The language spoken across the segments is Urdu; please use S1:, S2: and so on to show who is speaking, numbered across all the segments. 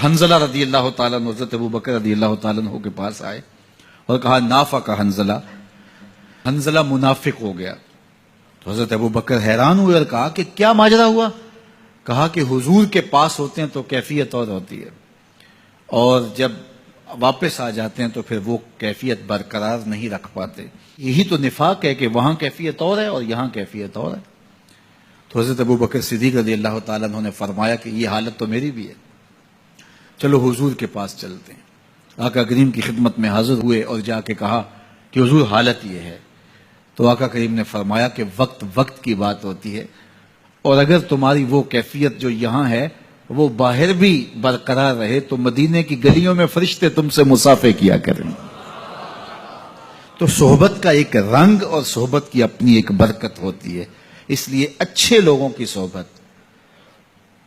S1: حنظلہ رضی اللہ تعالیٰ عنہ حضرت ابو بکر رضی اللہ تعالیٰ عنہ کے پاس آئے اور کہا نافق حنظلہ، حنظلہ منافق ہو گیا۔ تو حضرت ابو بکر حیران ہوئے اور کہا کہ کیا ماجرا ہوا؟ کہا کہ حضور کے پاس ہوتے ہیں تو کیفیت اور ہوتی ہے، اور جب واپس آ جاتے ہیں تو پھر وہ کیفیت برقرار نہیں رکھ پاتے۔ یہی تو نفاق ہے کہ وہاں کیفیت اور ہے اور یہاں کیفیت اور ہے۔ تو حضرت ابو بکر صدیق رضی اللہ تعالیٰ عنہ نے فرمایا کہ یہ حالت تو میری بھی ہے، چلو حضور کے پاس چلتے ہیں۔ آقا کریم کی خدمت میں حاضر ہوئے اور جا کے کہا کہ حضور حالت یہ ہے۔ تو آقا کریم نے فرمایا کہ وقت وقت کی بات ہوتی ہے، اور اگر تمہاری وہ کیفیت جو یہاں ہے وہ باہر بھی برقرار رہے تو مدینے کی گلیوں میں فرشتے تم سے مصافحہ کیا کریں۔ تو صحبت کا ایک رنگ اور صحبت کی اپنی ایک برکت ہوتی ہے، اس لیے اچھے لوگوں کی صحبت،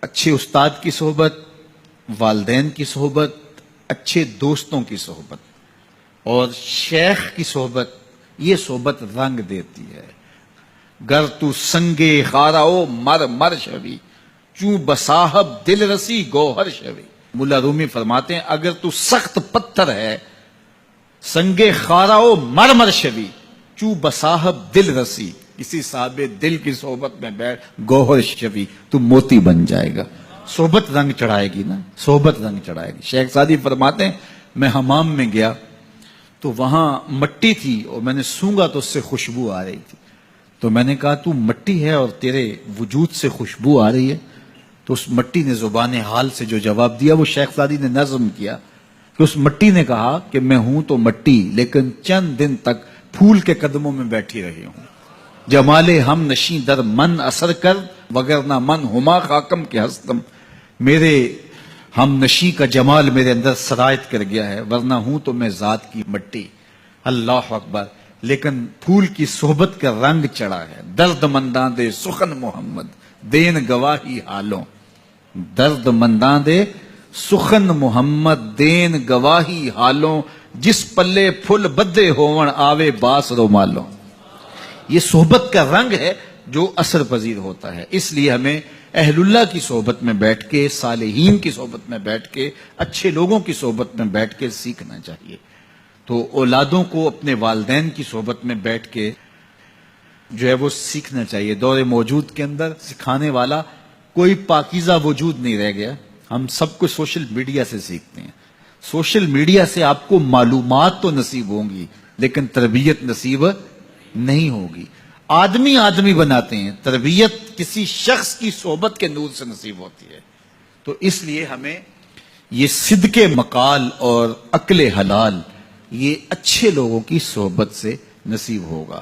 S1: اچھے استاد کی صحبت، والدین کی صحبت، اچھے دوستوں کی صحبت اور شیخ کی صحبت، یہ صحبت رنگ دیتی ہے۔ گر تو سنگے خاراؤ مر مر شوی، چوں بصاحب دل رسی گوہر شوی۔ مولا رومی فرماتے ہیں اگر تو سخت پتھر ہے، سنگے خاراؤ مر مر شوی، چوں بصاحب دل رسی، کسی صاحب دل کی صحبت میں بیٹھ گوہر شوی، تو موتی بن جائے گا۔ صحبت رنگ چڑھائے گی نا، صحبت رنگ چڑھائے گی۔ شیخ سعدی فرماتے ہیں میں حمام میں گیا تو وہاں مٹی تھی اور میں نے سونگا تو اس سے خوشبو آ رہی تھی، تو میں نے کہا تو مٹی ہے اور تیرے وجود سے خوشبو آ رہی ہے؟ تو اس مٹی نے زبان حال سے جو جواب دیا وہ شیخ سعدی نے نظم کیا کہ اس مٹی نے کہا کہ میں ہوں تو مٹی لیکن چند دن تک پھول کے قدموں میں بیٹھی رہی ہوں، جمال ہم نشیں در من اثر کر وگرنہ من ہما خاکم کے ہستم۔ میرے ہم نشیں کا جمال میرے اندر سرایت کر گیا ہے، ورنہ ہوں تو میں ذات کی مٹی۔ اللہ اکبر۔ لیکن پھول کی صحبت کا رنگ چڑھا ہے۔ درد منداں دے سخن محمد دین گواہی حالوں، درد منداں دے سخن محمد دین گواہی حالوں، جس پلے پھل بدے ہون آوے باس رومالوں۔ یہ صحبت کا رنگ ہے جو اثر پذیر ہوتا ہے، اس لیے ہمیں اہل اللہ کی صحبت میں بیٹھ کے، صالحین کی صحبت میں بیٹھ کے، اچھے لوگوں کی صحبت میں بیٹھ کے سیکھنا چاہیے۔ تو اولادوں کو اپنے والدین کی صحبت میں بیٹھ کے جو ہے وہ سیکھنا چاہیے۔ دور موجود کے اندر سکھانے والا کوئی پاکیزہ وجود نہیں رہ گیا، ہم سب کچھ سوشل میڈیا سے سیکھتے ہیں۔ سوشل میڈیا سے آپ کو معلومات تو نصیب ہوں گی لیکن تربیت نصیب نہیں ہوگی۔ آدمی آدمی بناتے ہیں، تربیت کسی شخص کی صحبت کے نور سے نصیب ہوتی ہے۔ تو اس لیے ہمیں یہ صدق مقال اور عقل حلال یہ اچھے لوگوں کی صحبت سے نصیب ہوگا۔